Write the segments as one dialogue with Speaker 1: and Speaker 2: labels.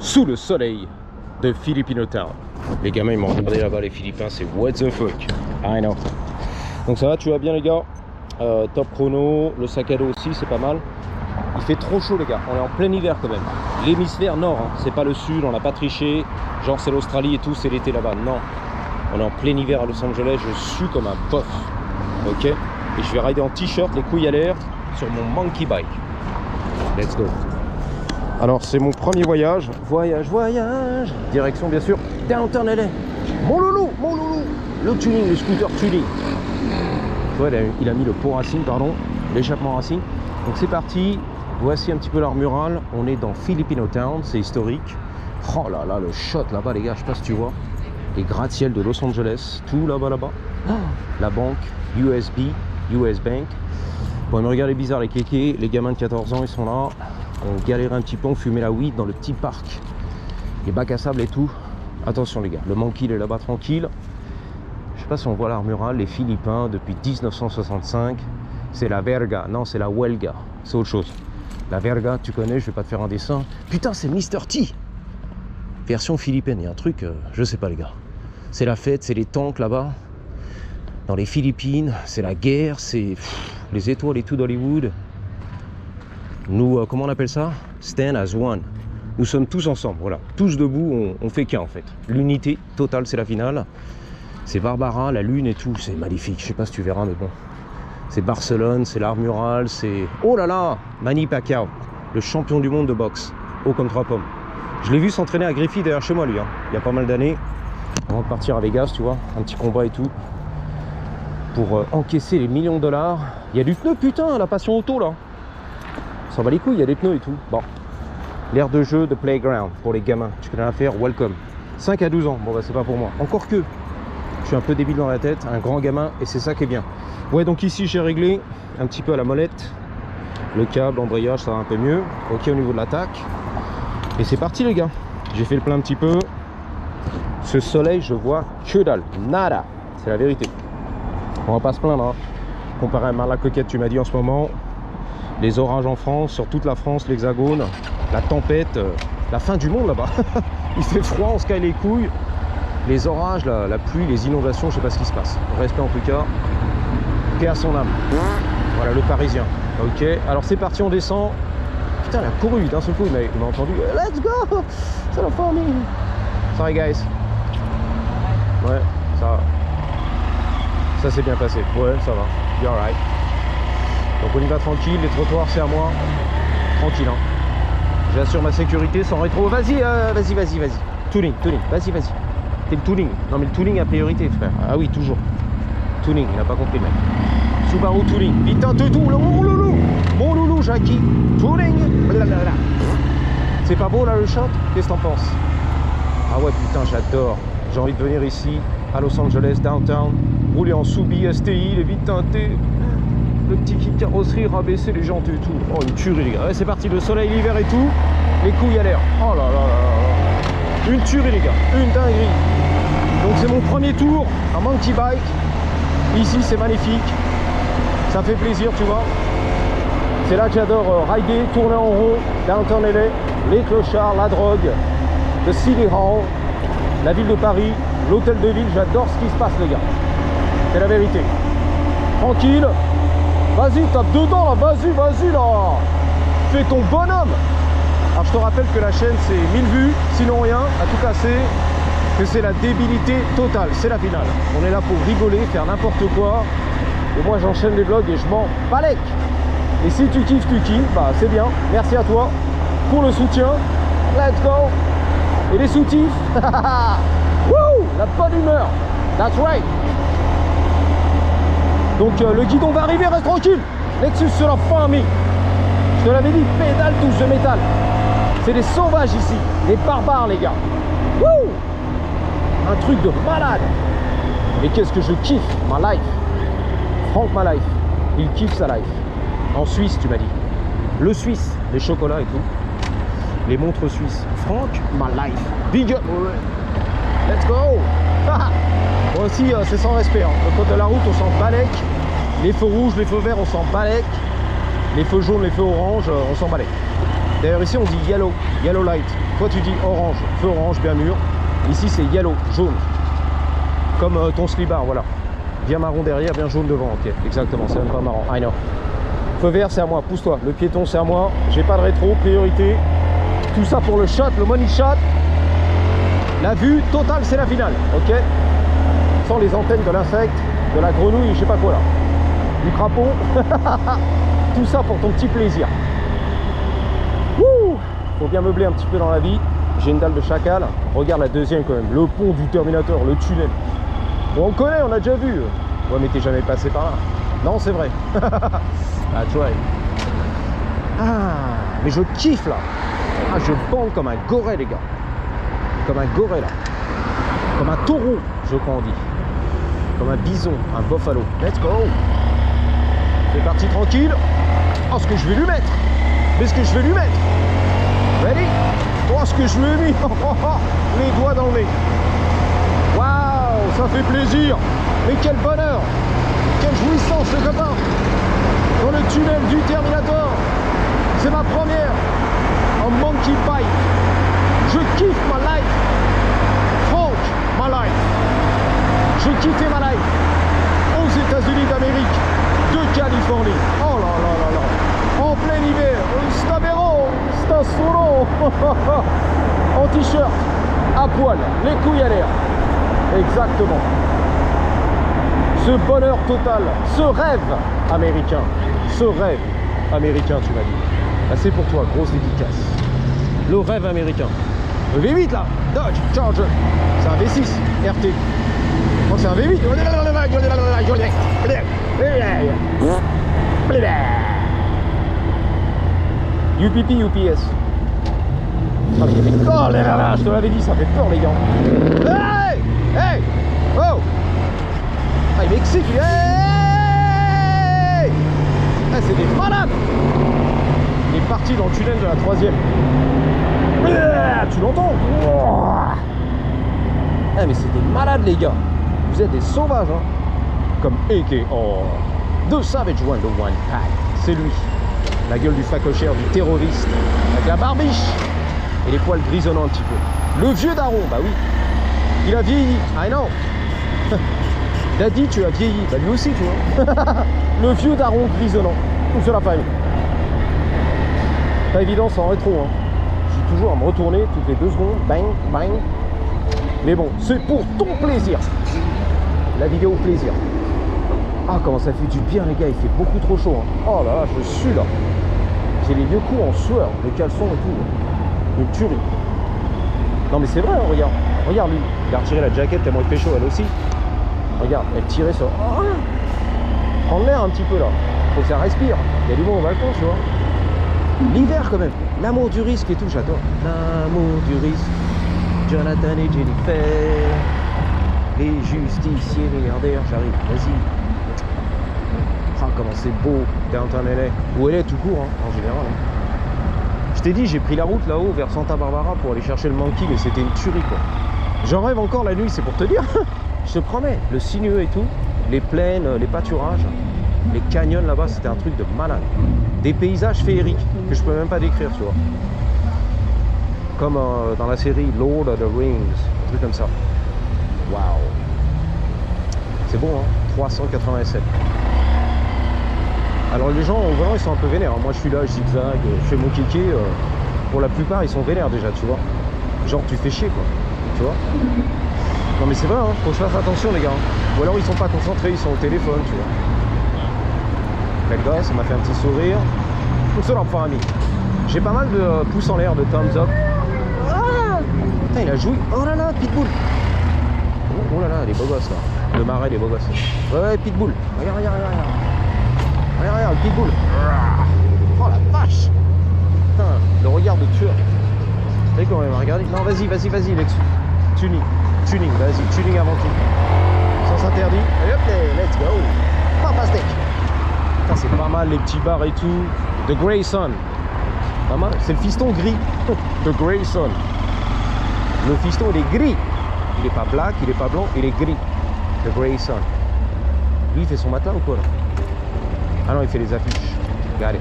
Speaker 1: sous le soleil de Filipino Town. Les gamins ils m'ont regardé là-bas, les Philippins, c'est what the fuck. I know. Donc ça va, tu vas bien les gars? Top chrono, le sac à dos aussi c'est pas mal. Il fait trop chaud les gars, on est en plein hiver quand même. L'hémisphère nord, hein. C'est pas le sud, on n'a pas triché. Genre c'est l'Australie et tout, c'est l'été là-bas. Non, on est en plein hiver à Los Angeles, je suis comme un bof. Ok. Et je vais rider en t-shirt, les couilles à l'air, sur mon monkey bike. Let's go. Alors c'est mon premier voyage. Voyage. Direction bien sûr Downtown LA. Mon loulou. Le tuning, le scooter tuning. Ouais, il a mis le pot racing, pardon. L'échappement racing. Donc c'est parti. Voici un petit peu l'art mural. On est dans Filipino Town, c'est historique. Oh là là, le shot là-bas les gars, je sais pas si tu vois. Les gratte-ciel de Los Angeles, tout là-bas. La banque, US Bank. Bon, me regardez bizarre les kékés, les gamins de 14 ans ils sont là. On galérait un petit peu, on fumait la weed dans le petit parc. Les bacs à sable et tout. Attention les gars, le monkey il est là-bas tranquille. Je sais pas si on voit l'art mural, les Philippins depuis 1965. C'est la verga, non c'est la huelga, c'est autre chose. La verga, tu connais, je vais pas te faire un dessin. Putain, c'est Mr. T. Version philippine, il y a un truc, je sais pas les gars. C'est la fête, c'est les tanks là-bas. Dans les Philippines, c'est la guerre, c'est les étoiles et tout d'Hollywood. Nous, comment on appelle ça? Stand as one. Nous sommes tous ensemble, voilà. Tous debout, on fait qu'un en fait. L'unité totale, c'est la finale. C'est Barbara, la lune et tout, c'est magnifique. Je sais pas si tu verras, mais bon. C'est Barcelone, c'est l'art mural, c'est... Oh là là, Manny Pacquiao, le champion du monde de boxe. Haut comme 3 pommes. Je l'ai vu s'entraîner à Griffith derrière chez moi lui, hein, il y a pas mal d'années. Avant de partir à Vegas, tu vois, un petit combat et tout. Pour encaisser les millions de dollars. Il y a du pneu, putain, la passion auto là. Ça s'en bat les couilles, il y a des pneus et tout. Bon, l'aire de jeu de playground pour les gamins. Tu connais l'affaire, welcome. 5 à 12 ans, bon bah c'est pas pour moi. Encore que, je suis un peu débile dans la tête, un grand gamin, et c'est ça qui est bien. Ouais, donc ici j'ai réglé un petit peu à la molette. Le câble, l'embrayage, ça va un peu mieux. Ok, au niveau de l'attaque. Et c'est parti les gars. J'ai fait le plein un petit peu. Ce soleil, je vois que dalle. Nada. C'est la vérité. On va pas se plaindre. Hein. Comparé à Marla Coquette, tu m'as dit en ce moment. Les orages en France, sur toute la France, l'hexagone. La tempête. La fin du monde là-bas. Il fait froid, on se caille les couilles. Les orages, la pluie, les inondations, je sais pas ce qui se passe. Respect en tout cas. Paix à son âme. Voilà le Parisien. Ok, alors c'est parti, on descend. Putain, il a couru d'un seul coup, il m'a entendu. Let's go! C'est la famille. Sorry guys. Ouais, ça s'est bien passé. Ouais, ça va. You're right. Donc on y va tranquille, les trottoirs c'est à moi. Tranquille, hein. J'assure ma sécurité sans rétro. Vas-y. Tuning, vas-y. T'es le tuning. Non mais le tuning a priorité, frère. Ah oui, toujours. Tuning, il n'a pas compris, mec. Subaru Tuning. Putain, mon loulou, Jackie. Tuning. Blablabla. C'est pas beau là le shot? Qu'est-ce que t'en penses? Ah ouais, putain, j'adore. J'ai envie de venir ici, à Los Angeles, downtown, rouler en Subi, STI, les vitres teintées, le petit kit carrosserie, rabaisser les jantes et tout. Oh, une tuerie, les gars. Ouais, c'est parti, le soleil, l'hiver et tout. Les couilles à l'air. Oh là là. Une tuerie, les gars. Une dinguerie. Donc, c'est mon premier tour en monkey bike. Ici, c'est magnifique. Ça fait plaisir, tu vois. C'est là que j'adore rider, tourner en rond, downtown LA, les clochards, la drogue, le City Hall, la ville de Paris, l'hôtel de ville. J'adore ce qui se passe, les gars. C'est la vérité. Tranquille. Vas-y, tape dedans, là. Vas-y, là. Fais ton bonhomme. Alors, je te rappelle que la chaîne, c'est 1000 vues, sinon rien, à tout casser. Que c'est la débilité totale, c'est la finale. On est là pour rigoler, faire n'importe quoi. Et moi j'enchaîne les vlogs et je m'en balèque. Et si tu kiffes, bah c'est bien. Merci à toi pour le soutien. Let's go. Et les soutifs. Wouh, la bonne humeur. That's right. Donc le guidon va arriver, reste tranquille. Lexus sur la famille. Je te l'avais dit, pédale touche de métal. C'est des sauvages ici, des barbares les gars. Wouh. Un truc de malade. Et qu'est-ce que je kiffe ma life. Franck ma life. Il kiffe sa life. En Suisse, tu m'as dit. Le Suisse, les chocolats et tout. Les montres suisses. Franck ma life. Big up. Let's go. Moi aussi, c'est sans respect. Hein. Le code de la route, on s'en balèque. Les feux rouges, les feux verts, on s'en balèque. Les feux jaunes, les feux oranges, on s'en balèque. D'ailleurs, ici, on dit yellow light. Toi tu dis orange, feu orange bien mûr. Ici c'est yellow, jaune. Comme ton slibard, voilà. Bien marron derrière, bien jaune devant. Ok, exactement, c'est même pas marrant. I know. Feu vert, c'est à moi, pousse-toi. Le piéton, c'est à moi. J'ai pas de rétro, priorité. Tout ça pour le shot, le money shot. La vue totale, c'est la finale. Ok. Sans les antennes de l'insecte, de la grenouille, je sais pas quoi là. Du crapaud. Tout ça pour ton petit plaisir. Wouh! Faut bien meubler un petit peu dans la vie. J'ai une dalle de chacal. Regarde la deuxième quand même. Le pont du Terminator, le tunnel. Bon, on connaît, on a déjà vu. Ouais, mais t'es jamais passé par là. Non, c'est vrai. Ah, tu vois. Ah, mais je kiffe là. Ah, je bande comme un goret, les gars. Comme un goret là. Comme un taureau, je crois on dit. Comme un bison, un buffalo. Let's go. C'est parti tranquille. Oh, ce que je vais lui mettre. Mais ce que je vais lui mettre. Ready? Oh, ce que je lui ai mis. Les doigts dans le nez. Waouh, ça fait plaisir. Mais quel bonheur. Quelle jouissance, les copains. Dans le tunnel du Terminator. C'est ma première en monkey bike. Je kiffe ma life. Franck, ma life. Je kiffais ma life aux États-Unis d'Amérique, de Californie. Oh là là là là. En plein hiver, Stabero, Stasuro. En t-shirt, à poil, les couilles à l'air. Exactement. Ce bonheur total, ce rêve américain, tu m'as dit. Là, c'est pour toi, grosse dédicace. Le rêve américain. Le V8 là, Dodge Charger. C'est un V6 RT. Oh, c'est un V8. UPP, UPS. Oh, oh là là, je te l'avais dit, ça fait peur les gars. Hey! Hey! Oh! Ah, il m'excite, lui. Hey! Ah, c'est des malades! Il est parti dans le tunnel de la troisième. Tu l'entends? Ah, mais c'est des malades, les gars. Vous êtes des sauvages, hein. Comme AK. Oh. The Savage One, the One Pack. C'est lui. La gueule du facochère, du terroriste. Avec la barbiche. Et les poils grisonnants un petit peu. Le vieux daron, bah oui. Il a vieilli. I know. Daddy, tu as vieilli. Bah lui aussi, tu vois. Le vieux daron grisonnant. Tout sur la famille. Pas évident sans rétro, hein. Je suis toujours à me retourner toutes les 2 secondes. Bang, bang. Mais bon, c'est pour ton plaisir. La vidéo plaisir. Ah, comment ça fait du bien, les gars. Il fait beaucoup trop chaud, hein. Oh là là, je suis là. J'ai les vieux coups en sueur, le caleçon et tout. Une tuerie. Non mais c'est vrai, hein, regarde. Regarde lui. Il a retiré la jaquette tellement il fait chaud, elle aussi. Regarde, elle tirait sur... Oh, prends l'air un petit peu là. Faut que ça respire. Il y a du monde au balcon, tu vois. L'hiver quand même. L'amour du risque et tout, j'adore. L'amour du risque. Jonathan et Jennifer. Les justiciers milliardaires. J'arrive, vas-y. Ah, comment c'est beau, Downtown LA. Ou LA tout court, hein, en général. Hein. Je t'ai dit, j'ai pris la route là-haut vers Santa Barbara pour aller chercher le monkey, mais c'était une tuerie, quoi. J'en rêve encore la nuit, c'est pour te dire. Je te promets, le sinueux et tout, les plaines, les pâturages, les canyons là-bas, c'était un truc de malade. Des paysages féeriques que je peux même pas décrire, tu vois. Comme dans la série Lord of the Rings, un truc comme ça. Waouh. C'est bon, hein, 387. Alors les gens, vraiment, ils sont un peu vénères. Moi, je suis là, je zigzag, je fais mon kéké. Pour la plupart, ils sont vénères déjà, tu vois. Genre, tu fais chier, quoi. Tu vois. Non, mais c'est vrai, hein, faut que je fasse attention, les gars. Ou alors, ils sont pas concentrés, ils sont au téléphone, tu vois. Belle gosse, ça m'a fait un petit sourire. Tout seul en famille. J'ai pas mal de pouces en l'air, de thumbs up. Ah, putain, il a joué. Oh là là, Pitbull. Oh là là, les beaux gosses, là. Le marais, les beaux gosses. Ouais, Pitbull. Regarde, regarde, regarde. Regarde, regarde, le Pitbull. Oh la vache. Putain, le regard de tueur. T'as vu comment il m'a regardé? Non, vas-y, vas-y, vas-y, Lex. Tuning, tuning, vas-y, tuning avant tout. Sans interdit. Et hop, let's go. Fantastique. Putain, c'est pas mal, les petits bars et tout. The Grayson. Pas mal. C'est le fiston gris. The Grayson. Le fiston, il est gris. Il est pas black, il est pas blanc, il est gris. The Grayson. Lui, il fait son matelas ou quoi, là? Ah non, il fait les affiches. Regardez.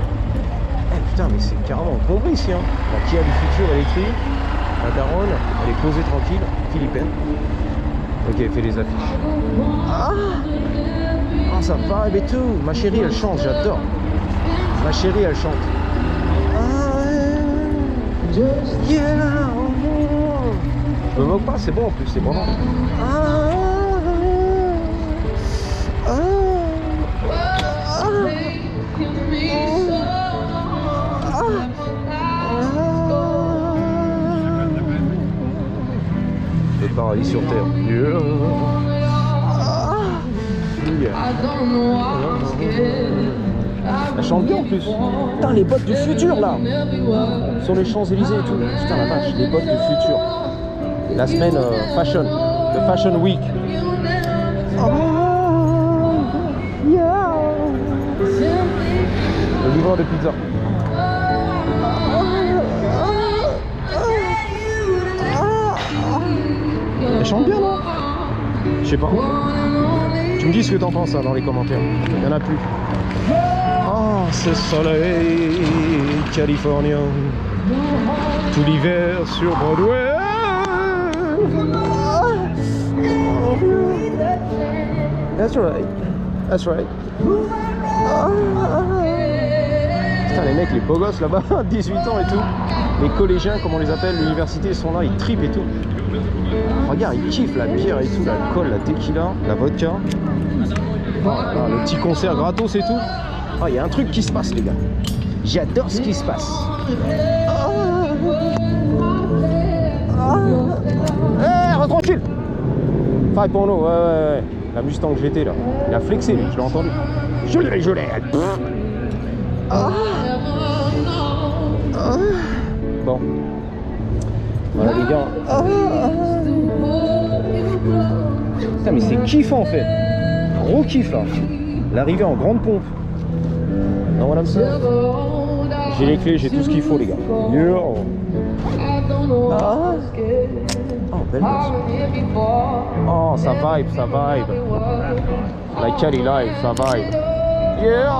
Speaker 1: Eh putain, mais c'est carrément compris ici, hein. La Kia du futur électrique. La daronne, elle est posée tranquille, philippine. Ok, elle fait les affiches. Ah, ça vibe et tout. Ma chérie, elle chante, j'adore. Ma chérie, elle chante. Yeah. Je me moque pas, c'est bon en plus, c'est bon. Le paradis sur terre. Yeah. Elle chante bien en plus. Putain, les bottes du futur là. Sur les Champs-Élysées et tout. Putain la vache, les bottes du futur. La semaine fashion. The Fashion Week. Le livreur de pizza. Elle chante bien non? Je sais pas. Tu me dis ce que t'en penses hein, dans les commentaires. Il y en a plus. Oh, ce soleil californien, tout l'hiver sur Broadway. That's right. That's right. Putain, les mecs, les beaux gosses là-bas, 18 ans et tout. Les collégiens, comme on les appelle, l'université, sont là, ils tripent et tout. Regarde, ils kiffent la bière et tout, l'alcool, la tequila, la vodka. Ah, le petit concert gratos et tout. Ah, il y a un truc qui se passe, les gars. J'adore ce qui se passe. Reste tranquille. Fight pour nous, ouais. La Mustang GT là. Il a flexé, lui, je l'ai entendu. Je l'ai. Bon. Voilà, les gars. Putain, mais c'est kiffant en fait. Gros kiff là. L'arrivée en grande pompe. Non, voilà, ça. J'ai les clés, j'ai tout ce qu'il faut, les gars. Yeah. Oh, belle musique. Oh, ça vibe. La Cali Live, ça vibe. Yeah.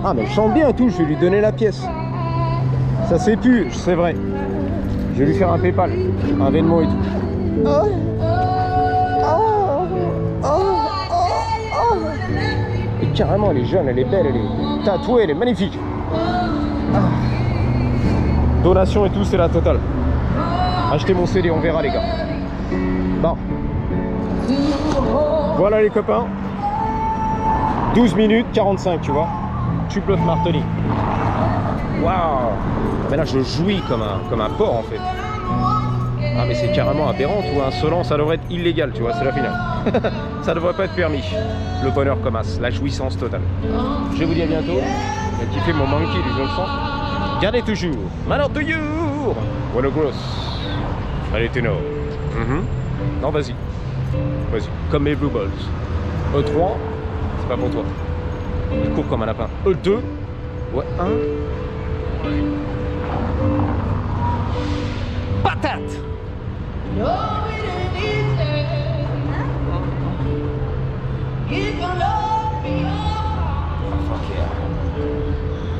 Speaker 1: Ah, mais elle chante bien et tout, je vais lui donner la pièce. Ça c'est plus, c'est vrai. Je vais lui faire un PayPal, un Venmo et tout. Et carrément, elle est jeune, elle est belle, elle est tatouée, elle est magnifique. Donation et tout, c'est la totale. Achetez mon CD, on verra les gars. Bon. Voilà les copains. 12 minutes 45, tu vois. Tube bluff Martoni. Waouh. Mais là, je jouis comme un porc en fait. Ah mais c'est carrément aberrant, tu vois, insolent, ça devrait être illégal, tu vois, c'est la finale. Ça devrait pas être permis. Le bonheur comme as, la jouissance totale. Je vous dis à bientôt. J'ai kiffé mon monkey, je le sens. Gardez toujours. Maintenant toujours. What a gross. Allez, Teno. Non, vas-y. Vas-y. Comme mes Blue Balls. E3, c'est pas pour toi. Il court comme un lapin. E2, ouais, 1. Patate. No, we didn't need it. Keep on